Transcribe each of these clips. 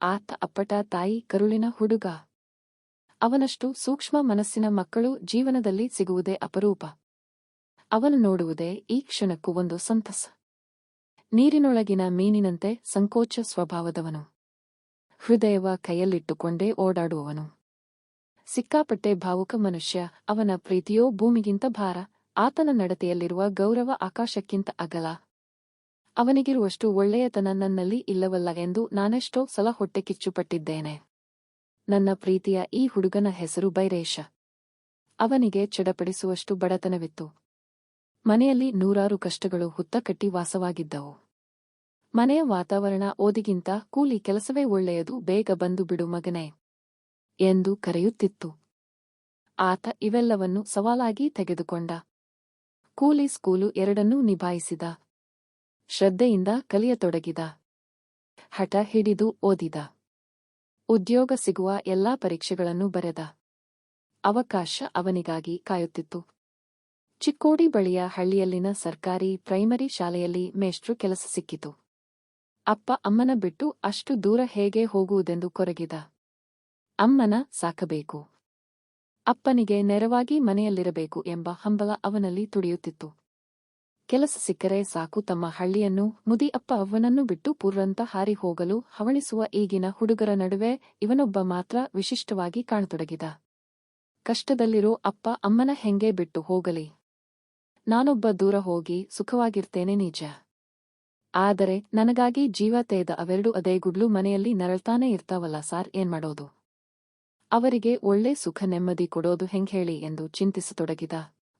ಆತ ಅಪ್ಪಟ ತಾಯಿ ಕರುಳಿನ ಹುಡುಗ. ಅವನಷ್ಟು ಸೂಕ್ಷ್ಮ ಮನಸ್ಸಿನ ಮಕ್ಕಳು ಜೀವನದಲ್ಲಿ ಸಿಗುವುದೇ ಅಪರೂಪ. ಅವನು ನೋಡುವುದೇ ಈ ಕ್ಷಣಕ್ಕೂ ಒಂದು ಸಂತಸ. ನೀರಿನೊಳಗಿನ ಮೀನಿನಂತೆ ಸಂಕೋಚ ಸ್ವಭಾವದವನು. ಹೃದಯವ ಕೈಯಲ್ಲಿಟ್ಟುಕೊಂಡೇ ಓಡಾಡುವವನು. ಸಿಕ್ಕಾಪಟ್ಟೆ ಭಾವುಕ ಮನುಷ್ಯ. ಅವನ ಪ್ರೀತಿಯೋ ಭೂಮಿಗಿಂತ ಭಾರ. ಆತನ ನಡತೆಯಲ್ಲಿರುವ ಗೌರವ ಆಕಾಶಕ್ಕಿಂತ ಅಗಲ. ಅವನಿಗಿರುವಷ್ಟು ಒಳ್ಳೆಯತನ ನನ್ನಲ್ಲಿ ಇಲ್ಲವಲ್ಲ ಎಂದು ನಾನೆಷ್ಟೋ ಸಲ ಹೊಟ್ಟೆ ಕಿಚ್ಚುಪಟ್ಟಿದ್ದೇನೆ. ನನ್ನ ಪ್ರೀತಿಯ ಈ ಹುಡುಗನ ಹೆಸರು ಬೈರೇಶ. ಅವನಿಗೆ ಚಡಪಡಿಸುವಷ್ಟು ಬಡತನವಿತ್ತು. ಮನೆಯಲ್ಲಿ ನೂರಾರು ಕಷ್ಟಗಳು ಹುತ್ತಕಟ್ಟಿ ವಾಸವಾಗಿದ್ದವು. ಮನೆಯ ವಾತಾವರಣ ಓದಿಗಿಂತ ಕೂಲಿ ಕೆಲಸವೇ ಒಳ್ಳೆಯದು, ಬೇಗ ಬಂದು ಬಿಡು ಮಗನೇ ಎಂದು ಕರೆಯುತ್ತಿತ್ತು. ಆತ ಇವೆಲ್ಲವನ್ನು ಸವಾಲಾಗಿ ತೆಗೆದುಕೊಂಡ. ಕೂಲಿ ಸ್ಕೂಲು ಎರಡನ್ನೂ ನಿಭಾಯಿಸಿದ. ಶ್ರದ್ಧೆಯಿಂದ ಕಲಿಯತೊಡಗಿದ. ಹಠ ಹಿಡಿದು ಓದಿದ. ಉದ್ಯೋಗ ಸಿಗುವ ಎಲ್ಲಾ ಪರೀಕ್ಷೆಗಳನ್ನು ಬರೆದ. ಅವಕಾಶ ಅವನಿಗಾಗಿ ಕಾಯುತ್ತಿತ್ತು. ಚಿಕ್ಕೋಡಿ ಬಳಿಯ ಹಳ್ಳಿಯಲ್ಲಿನ ಸರ್ಕಾರಿ ಪ್ರೈಮರಿ ಶಾಲೆಯಲ್ಲಿ ಮೇಷ್ಟ್ರು ಕೆಲಸ ಸಿಕ್ಕಿತು. ಅಪ್ಪ ಅಮ್ಮನ ಬಿಟ್ಟು ಅಷ್ಟು ದೂರ ಹೇಗೆ ಹೋಗುವುದೆಂದು ಕೊರಗಿದ. ಅಮ್ಮನ ಸಾಕಬೇಕು, ಅಪ್ಪನಿಗೆ ನೆರವಾಗಿ ಮನೆಯಲ್ಲಿರಬೇಕು ಎಂಬ ಹಂಬಲ ಅವನಲ್ಲಿ ತುಡಿಯುತ್ತಿತ್ತು. ಕೆಲಸ ಸಿಕ್ಕರೆ ಸಾಕು ತಮ್ಮ ಹಳ್ಳಿಯನ್ನು ಮುದಿ ಅಪ್ಪ ಅವ್ವನನ್ನು ಬಿಟ್ಟು ಪೂರ್ವಂತ ಹಾರಿ ಹೋಗಲು ಹವಣಿಸುವ ಈಗಿನ ಹುಡುಗರ ನಡುವೆ ಇವನೊಬ್ಬ ಮಾತ್ರ ವಿಶಿಷ್ಟವಾಗಿ ಕಾಣತೊಡಗಿದ. ಕಷ್ಟದಲ್ಲಿರೋ ಅಪ್ಪ ಅಮ್ಮನ ಹೆಂಗೆ ಬಿಟ್ಟು ಹೋಗಲಿ? ನಾನೊಬ್ಬ ದೂರ ಹೋಗಿ ಸುಖವಾಗಿರ್ತೇನೆ ನಿಜ. ಆದರೆ ನನಗಾಗಿ ಜೀವ ತೇದ ಅವೆರಡು ಅದೇ ಗುಡ್ಲು ಮನೆಯಲ್ಲಿ ನರಳ್ತಾನೆ ಇರ್ತಾವಲ್ಲ ಸಾರ್, ಏನ್ ಮಾಡೋದು? ಅವರಿಗೆ ಒಳ್ಳೆ ಸುಖ ನೆಮ್ಮದಿ ಕೊಡೋದು ಹೆಂಗೇಳಿ ಎಂದು ಚಿಂತಿಸತೊಡಗಿದ.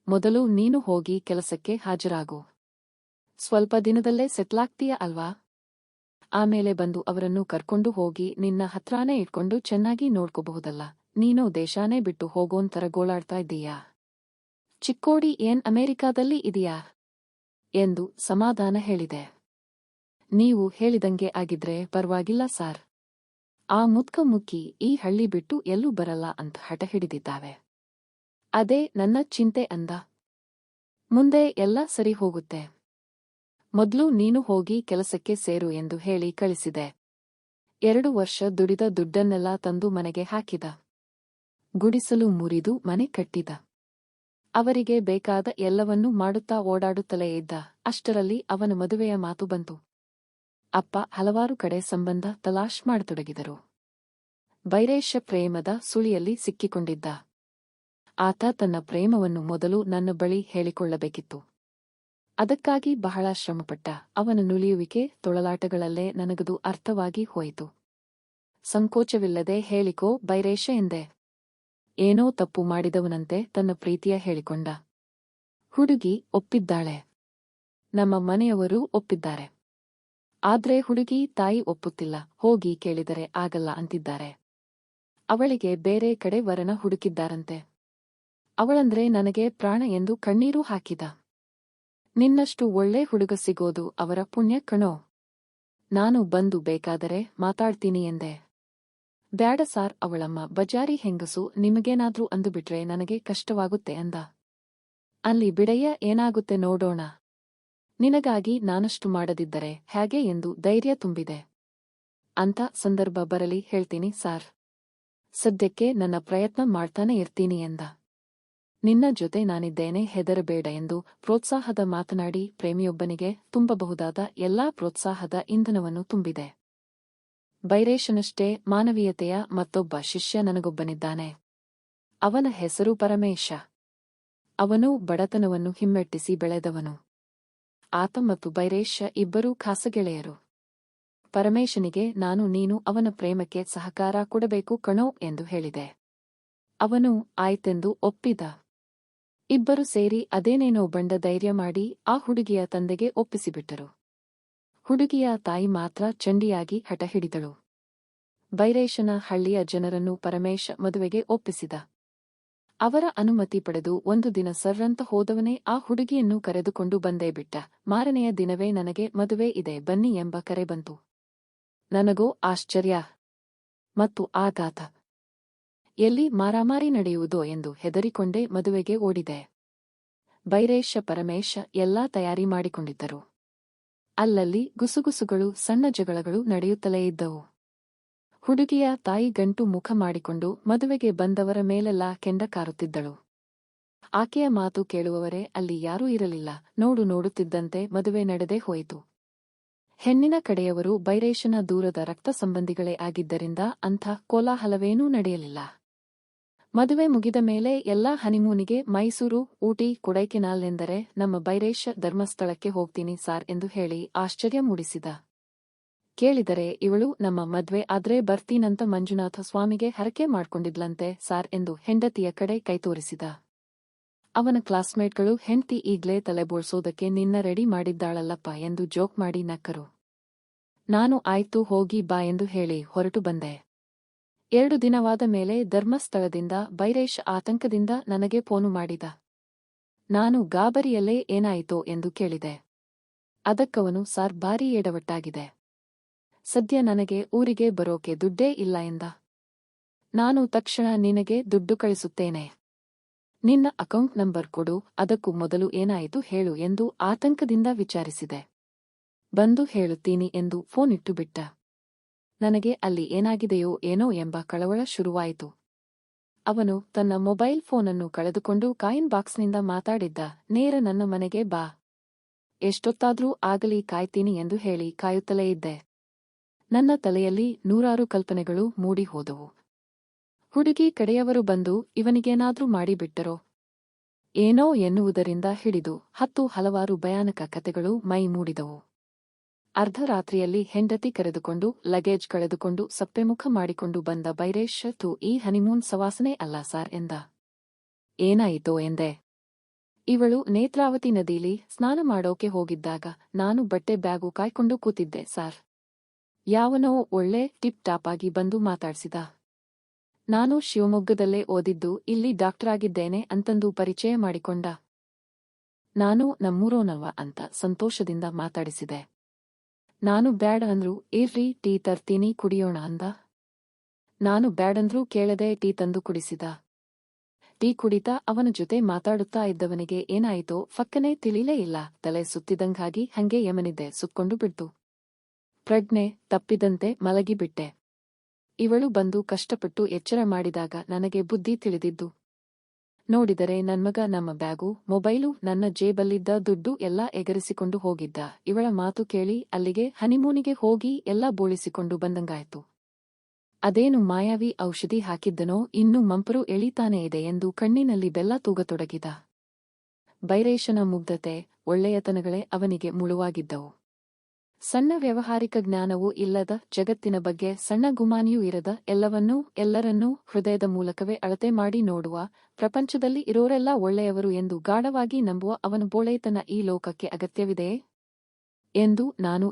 ಮೊದಲು ನೀನು ಹೋಗಿ ಕೆಲಸಕ್ಕೆ ಹಾಜರಾಗು. ಸ್ವಲ್ಪ ದಿನದಲ್ಲೇ ಸೆಟ್ಲಾಗ್ತೀಯ ಅಲ್ವಾ? ಆಮೇಲೆ ಬಂದು ಅವರನ್ನು ಕರ್ಕೊಂಡು ಹೋಗಿ ನಿನ್ನ ಹತ್ರಾನೇ ಇಟ್ಕೊಂಡು ಚೆನ್ನಾಗಿ ನೋಡ್ಕೋಬಹುದಲ್ಲ. ನೀನೋ ದೇಶಾನೇ ಬಿಟ್ಟು ಹೋಗೋಂತರ ಗೋಳಾಡ್ತಾ ಇದ್ದೀಯಾ? ಚಿಕ್ಕೋಡಿ ಏನ್ ಅಮೆರಿಕಾದಲ್ಲಿ ಇದೆಯಾ ಎಂದು ಸಮಾಧಾನ ಹೇಳಿದೆ. ನೀವು ಹೇಳಿದಂಗೆ ಆಗಿದ್ರೆ ಪರ್ವಾಗಿಲ್ಲ ಸಾರ್. ಆ ಮುದ್ಕ ಮುಕ್ಕಿ ಈ ಹಳ್ಳಿ ಬಿಟ್ಟು ಎಲ್ಲೂ ಬರಲ್ಲ ಅಂತ ಹಠ ಹಿಡಿದಿದ್ದಾವೆ. ಅದೇ ನನ್ನ ಚಿಂತೆ ಅಂದ. ಮುಂದೆ ಎಲ್ಲ ಸರಿ ಹೋಗುತ್ತೆ. ಮೊದ್ಲು ನೀನು ಹೋಗಿ ಕೆಲಸಕ್ಕೆ ಸೇರು ಎಂದು ಹೇಳಿ ಕಳಿಸಿದೆ. 2 ವರ್ಷ ದುಡಿದ ದುಡ್ಡನ್ನೆಲ್ಲ ತಂದು ಮನೆಗೆ ಹಾಕಿದ. ಗುಡಿಸಲು ಮುರಿದು ಮನೆ ಕಟ್ಟಿದ. ಅವರಿಗೆ ಬೇಕಾದ ಎಲ್ಲವನ್ನೂ ಮಾಡುತ್ತಾ ಓಡಾಡುತ್ತಲೇ ಇದ್ದ. ಅಷ್ಟರಲ್ಲಿ ಅವನ ಮದುವೆಯ ಮಾತು ಬಂತು. ಅಪ್ಪ ಹಲವಾರು ಕಡೆ ಸಂಬಂಧ ತಲಾಶ್ ಮಾಡತೊಡಗಿದರು. ಬೈರೇಶ ಪ್ರೇಮದ ಸುಳಿಯಲ್ಲಿ ಸಿಕ್ಕಿಕೊಂಡಿದ್ದ. ಆತ ತನ್ನ ಪ್ರೇಮವನ್ನು ಮೊದಲು ನನ್ನ ಬಳಿ ಹೇಳಿಕೊಳ್ಳಬೇಕಿತ್ತು. ಅದಕ್ಕಾಗಿ ಬಹಳ ಶ್ರಮಪಟ್ಟ. ಅವನ ನುಲಿಯುವಿಕೆ ತೊಳಲಾಟಗಳಲ್ಲೇ ನನಗದು ಅರ್ಥವಾಗಿ ಹೋಯಿತು. ಸಂಕೋಚವಿಲ್ಲದೆ ಹೇಳಿಕೋ ಬೈರೇಶ ಎಂದೆ. ಏನೋ ತಪ್ಪು ಮಾಡಿದವನಂತೆ ತನ್ನ ಪ್ರೀತಿಯ ಹೇಳಿಕೊಂಡ. ಹುಡುಗಿ ಒಪ್ಪಿದ್ದಾಳೆ. ನಮ್ಮ ಮನೆಯವರೂ ಒಪ್ಪಿದ್ದಾರೆ. ಆದ್ರೆ ಹುಡುಗಿ ತಾಯಿ ಒಪ್ಪುತ್ತಿಲ್ಲ. ಹೋಗಿ ಕೇಳಿದರೆ ಆಗಲ್ಲ ಅಂತಿದ್ದಾರೆ. ಅವಳಿಗೆ ಬೇರೆ ಕಡೆ ವರನ ಹುಡುಕಿದ್ದಾರಂತೆ. ಅವಳಂದ್ರೆ ನನಗೆ ಪ್ರಾಣ ಎಂದು ಕಣ್ಣೀರು ಹಾಕಿದ. ನಿನ್ನಷ್ಟು ಒಳ್ಳೆ ಹುಡುಗ ಸಿಗೋದು ಅವರ ಪುಣ್ಯ ಕಣೋ. ನಾನು ಬಂದು ಬೇಕಾದರೆ ಮಾತಾಡ್ತೀನಿ ಎಂದೆ. ಬ್ಯಾಡ ಸಾರ್, ಅವಳಮ್ಮ ಬಜಾರಿ ಹೆಂಗಸು, ನಿಮಗೇನಾದ್ರೂ ಅಂದುಬಿಟ್ರೆ ನನಗೆ ಕಷ್ಟವಾಗುತ್ತೆ ಅಂದ. ಅಲ್ಲಿ ಬಿಡಯ್ಯ, ಏನಾಗುತ್ತೆ ನೋಡೋಣ. ನಿನಗಾಗಿ ನಾನಷ್ಟು ಮಾಡದಿದ್ದರೆ ಹೇಗೆ ಎಂದು ಧೈರ್ಯ ತುಂಬಿದೆ. ಅಂತ ಸಂದರ್ಭ ಬರಲಿ ಹೇಳ್ತೀನಿ ಸಾರ್. ಸದ್ಯಕ್ಕೆ ನನ್ನ ಪ್ರಯತ್ನ ಮಾಡ್ತಾನೆ ಇರ್ತೀನಿ ಎಂದ. ನಿನ್ನ ಜೊತೆ ನಾನಿದ್ದೇನೆ, ಹೆದರಬೇಡ ಎಂದು ಪ್ರೋತ್ಸಾಹದ ಮಾತನಾಡಿ ಪ್ರೇಮಿಯೊಬ್ಬನಿಗೆ ತುಂಬಬಹುದಾದ ಎಲ್ಲಾ ಪ್ರೋತ್ಸಾಹದ ಇಂಧನವನ್ನು ತುಂಬಿದೆ. ಬೈರೇಶನಷ್ಟೇ ಮಾನವೀಯತೆಯ ಮತ್ತೊಬ್ಬ ಶಿಷ್ಯ ನನಗೊಬ್ಬನಿದ್ದಾನೆ. ಅವನ ಹೆಸರು ಪರಮೇಶ. ಅವನು ಬಡತನವನ್ನು ಹಿಮ್ಮೆಟ್ಟಿಸಿ ಬೆಳೆದವನು. ಆತ ಮತ್ತು ಬೈರೇಶ ಇಬ್ಬರೂ ಖಾಸಗೆಳೆಯರು. ಪರಮೇಶನಿಗೆ ನಾನು ನೀನು ಅವನ ಪ್ರೇಮಕ್ಕೆ ಸಹಕಾರ ಕೊಡಬೇಕು ಕಣೋ ಎಂದು ಹೇಳಿದೆ. ಅವನು ಆಯ್ತೆಂದು ಒಪ್ಪಿದ. ಇಬ್ಬರು ಸೇರಿ ಅದೇನೇನೋ ಬಂಡ ಧೈರ್ಯ ಮಾಡಿ ಆ ಹುಡುಗಿಯ ತಂದೆಗೆ ಒಪ್ಪಿಸಿಬಿಟ್ಟರು. ಹುಡುಗಿಯ ತಾಯಿ ಮಾತ್ರ ಚಂಡಿಯಾಗಿ ಹಠ ಹಿಡಿದಳು. ಬೈರೇಶನ ಹಳ್ಳಿಯ ಜನರನ್ನು ಪರಮೇಶ ಮದುವೆಗೆ ಒಪ್ಪಿಸಿದ. ಅವರ ಅನುಮತಿ ಪಡೆದು ಒಂದು ದಿನ ಸರ್ರಂತ ಹೋದವನೇ ಆ ಹುಡುಗಿಯನ್ನು ಕರೆದುಕೊಂಡು ಬಂದೇ ಬಿಟ್ಟ. ಮಾರನೆಯ ದಿನವೇ ನನಗೆ ಮದುವೆ ಇದೆ ಬನ್ನಿ ಎಂಬ ಕರೆ ಬಂತು. ನನಗೋ ಆಶ್ಚರ್ಯ ಮತ್ತು ಆಘಾತ. ಎಲ್ಲಿ ಮಾರಾಮಾರಿ ನಡೆಯುವುದೋ ಎಂದು ಹೆದರಿಕೊಂಡೇ ಮದುವೆಗೆ ಓಡಿದೆ. ಬೈರೇಶ ಪರಮೇಶ ಎಲ್ಲಾ ತಯಾರಿ ಮಾಡಿಕೊಂಡಿದ್ದರು. ಅಲ್ಲಲ್ಲಿ ಗುಸುಗುಸುಗಳು, ಸಣ್ಣ ಜಗಳಗಳು ನಡೆಯುತ್ತಲೇ ಇದ್ದವು. ಹುಡುಗಿಯ ತಾಯಿ ಗಂಟು ಮುಖ ಮಾಡಿಕೊಂಡು ಮದುವೆಗೆ ಬಂದವರ ಮೇಲೆಲ್ಲ ಕೆಂಡ ಕಾರುತ್ತಿದ್ದಳು. ಆಕೆಯ ಮಾತು ಕೇಳುವವರೇ ಅಲ್ಲಿ ಯಾರೂ ಇರಲಿಲ್ಲ. ನೋಡುತ್ತಿದ್ದಂತೆ ಮದುವೆ ನಡೆದೇ ಹೋಯಿತು. ಹೆಣ್ಣಿನ ಕಡೆಯವರು ಬೈರೇಶನ ದೂರದ ರಕ್ತ ಸಂಬಂಧಿಗಳೇ ಆಗಿದ್ದರಿಂದ ಅಂಥ ಕೋಲಾಹಲವೇನೂ ನಡೆಯಲಿಲ್ಲ. ಮದುವೆ ಮುಗಿದ ಮೇಲೆ ಎಲ್ಲಾ ಹನಿಮೂನಿಗೆ ಮೈಸೂರು, ಊಟಿ, ಕೊಡೈಕೆನಾಲ್ನೆಂದರೆ ನಮ್ಮ ಬೈರೇಶ ಧರ್ಮಸ್ಥಳಕ್ಕೆ ಹೋಗ್ತೀನಿ ಸಾರ್ ಎಂದು ಹೇಳಿ ಆಶ್ಚರ್ಯ ಮೂಡಿಸಿದ. ಕೇಳಿದರೆ ಇವಳು ನಮ್ಮ ಮದ್ವೆ ಆದ್ರೆ ಬರ್ತೀನಂತ ಮಂಜುನಾಥ ಸ್ವಾಮಿಗೆ ಹರಕೆ ಮಾಡ್ಕೊಂಡಿದ್ಲಂತೆ ಸಾರ್ ಎಂದು ಹೆಂಡತಿಯ ಕಡೆ ಕೈತೋರಿಸಿದ. ಅವನ ಕ್ಲಾಸ್ಮೇಟ್ಗಳು ಹೆಂಡ್ತಿ ಈಗ್ಲೇ ತಲೆ ಬೋಳ್ಸೋದಕ್ಕೆ ನಿನ್ನ ರೆಡಿ ಮಾಡಿದ್ದಾಳಲ್ಲಪ್ಪ ಎಂದು ಜೋಕ್ ಮಾಡಿ ನಕ್ಕರು. ನಾನು ಆಯ್ತು ಹೋಗಿ ಬಾ ಎಂದು ಹೇಳಿ ಹೊರಟು ಬಂದೆ. 2 ದಿನವಾದ ಮೇಲೆ ಧರ್ಮಸ್ಥಳದಿಂದ ಬೈರೇಶ್ ಆತಂಕದಿಂದ ನನಗೆ ಫೋನು ಮಾಡಿದ. ನಾನು ಗಾಬರಿಯಲ್ಲೇ ಏನಾಯಿತೋ ಎಂದು ಕೇಳಿದೆ. ಅದಕ್ಕವನು ಸಾರ್ ಭಾರೀ ಎಡವಟ್ಟಾಗಿದೆ. ಸದ್ಯ ನನಗೆ ಊರಿಗೆ ಬರೋಕೆ ದುಡ್ಡೇ ಇಲ್ಲ ಎಂದ. ನಾನು ತಕ್ಷಣ ನಿನಗೆ ದುಡ್ಡು ಕಳಿಸುತ್ತೇನೆ. ನಿನ್ನ ಅಕೌಂಟ್ ನಂಬರ್ ಕೊಡು, ಅದಕ್ಕೂ ಮೊದಲು ಏನಾಯಿತು ಹೇಳು ಎಂದು ಆತಂಕದಿಂದ ವಿಚಾರಿಸಿದೆ. ಬಂದು ಹೇಳುತ್ತೀನಿ ಎಂದು ಫೋನ್ ಇಟ್ಟು ಬಿಟ್ಟ. ನನಗೆ ಅಲ್ಲಿ ಏನಾಗಿದೆಯೋ ಏನೋ ಎಂಬ ಕಳವಳ ಶುರುವಾಯಿತು. ಅವನು ತನ್ನ ಮೊಬೈಲ್ ಫೋನನ್ನು ಕಳೆದುಕೊಂಡು ಕಾಯಿನ್ ಬಾಕ್ಸ್ನಿಂದ ಮಾತಾಡಿದ್ದ. ನೇರ ನನ್ನ ಮನೆಗೆ ಬಾ, ಎಷ್ಟೊತ್ತಾದ್ರೂ ಆಗಲಿ ಕಾಯ್ತೀನಿ ಎಂದು ಹೇಳಿ ಕಾಯುತ್ತಲೇ ಇದ್ದೆ. ನನ್ನ ತಲೆಯಲ್ಲಿ ನೂರಾರು ಕಲ್ಪನೆಗಳು ಮೂಡಿ ಹೋದವು. ಹುಡುಗಿ ಕಡೆಯವರು ಬಂದು ಇವನಿಗೇನಾದ್ರೂ ಮಾಡಿಬಿಟ್ಟರೋ ಏನೋ ಎನ್ನುವುದರಿಂದ ಹಿಡಿದು ಹಲವಾರು ಭಯಾನಕ ಕತೆಗಳು ಮೈ ಮೂಡಿದವು. ಅರ್ಧರಾತ್ರಿಯಲ್ಲಿ ಹೆಂಡತಿ ಕರೆದುಕೊಂಡು ಲಗೇಜ್ ಕಳೆದುಕೊಂಡು ಸಪ್ಪೆಮುಖ ಮಾಡಿಕೊಂಡು ಬಂದ ಬೈರೇಶ್ ಈ ಹನಿಮೂನ್ ಸವಾಸನೆ ಅಲ್ಲ ಸಾರ್ ಎಂದ. ಏನಾಯಿತೋ ಎಂದೆ. ಇವಳು ನೇತ್ರಾವತಿ ನದೀಲಿ ಸ್ನಾನ ಮಾಡೋಕೆ ಹೋಗಿದ್ದಾಗ ನಾನು ಬಟ್ಟೆ ಬ್ಯಾಗು ಕಾಯ್ಕೊಂಡು ಕೂತಿದ್ದೆ ಸಾರ್. ಯಾವನೋ ಒಳ್ಳೆ ಟಿಪ್ ಟಾಪ್ ಆಗಿ ಬಂದು ಮಾತಾಡ್ಸಿದ. ನಾನು ಶಿವಮೊಗ್ಗದಲ್ಲೇ ಓದಿದ್ದು, ಇಲ್ಲಿ ಡಾಕ್ಟರಾಗಿದ್ದೇನೆ ಅಂತಂದು ಪರಿಚಯ ಮಾಡಿಕೊಂಡ. ನಾನು ನಮ್ಮೂರೋನವ ಅಂತ ಸಂತೋಷದಿಂದ ಮಾತಾಡಿಸಿದೆ. ನಾನು ಬ್ಯಾಡ ಅಂದ್ರು ಇರ್ರಿ ಟೀ ತರ್ತೀನಿ ಕುಡಿಯೋಣ ಅಂದ. ನಾನು ಬ್ಯಾಡಂದ್ರೂ ಕೇಳದೆ ಟೀ ತಂದು ಕುಡಿಸಿದ. ಟೀ ಕುಡಿತಾ ಅವನ ಜೊತೆ ಮಾತಾಡುತ್ತಾ ಇದ್ದವನಿಗೆ ಏನಾಯಿತೋ ಫಕ್ಕನೆ ತಿಳಿಲೇ ಇಲ್ಲ. ತಲೆ ಸುತ್ತಿದಂಗಾಗಿ ಹಂಗೆ ಯಮನಿದ್ದೆ ಸುತ್ಕೊಂಡು ಬಿಡ್ತು. ಪ್ರಜ್ಞೆ ತಪ್ಪಿದಂತೆ ಮಲಗಿಬಿಟ್ಟೆ. ಇವಳು ಬಂದು ಕಷ್ಟಪಟ್ಟು ಎಚ್ಚರ ಮಾಡಿದಾಗ ನನಗೆ ಬುದ್ಧಿ ತಿಳಿದಿದ್ದು. ನೋಡಿದರೆ ನನ್ಮಗ ನಮ್ಮ ಬ್ಯಾಗು, ಮೊಬೈಲು, ನನ್ನ ಜೇಬಲ್ಲಿದ್ದ ದುಡ್ಡು ಎಲ್ಲ ಎಗರಿಸಿಕೊಂಡು ಹೋಗಿದ್ದ. ಇವಳ ಮಾತು ಕೇಳಿ ಅಲ್ಲಿಗೆ ಹನಿಮೂನಿಗೆ ಹೋಗಿ ಎಲ್ಲ ಬೋಳಿಸಿಕೊಂಡು ಬಂದಂಗಾಯ್ತು. ಅದೇನು ಮಾಯಾವಿ ಔಷಧಿ ಹಾಕಿದ್ದನೋ ಇನ್ನೂ ಮಂಪರು ಎಳೀತಾನೇ ಇದೆ ಎಂದು ಕಣ್ಣಿನಲ್ಲಿ ಬೆಲ್ಲ ತೂಗತೊಡಗಿದ. ಬೈರೇಶನ ಮುಗ್ಧತೆ, ಒಳ್ಳೆಯತನಗಳೇ ಅವನಿಗೆ ಮುಳುವಾಗಿದ್ದವು. ಸಣ್ಣ ವ್ಯಾವಹಾರಿಕ ಜ್ಞಾನವೂ ಇಲ್ಲದ, ಜಗತ್ತಿನ ಬಗ್ಗೆ ಸಣ್ಣ ಗುಮಾನಿಯೂ ಇರದ, ಎಲ್ಲರನ್ನೂ ಹೃದಯದ ಮೂಲಕವೇ ಅಳತೆ ಮಾಡಿ ನೋಡುವ, ಪ್ರಪಂಚದಲ್ಲಿ ಇರೋರೆಲ್ಲ ಒಳ್ಳೆಯವರು ಎಂದು ಗಾಢವಾಗಿ ನಂಬುವ ಅವನ ಬೋಳೆತನ ಈ ಲೋಕಕ್ಕೆ ಅಗತ್ಯವಿದೆಯೇ ಎಂದು ನಾನು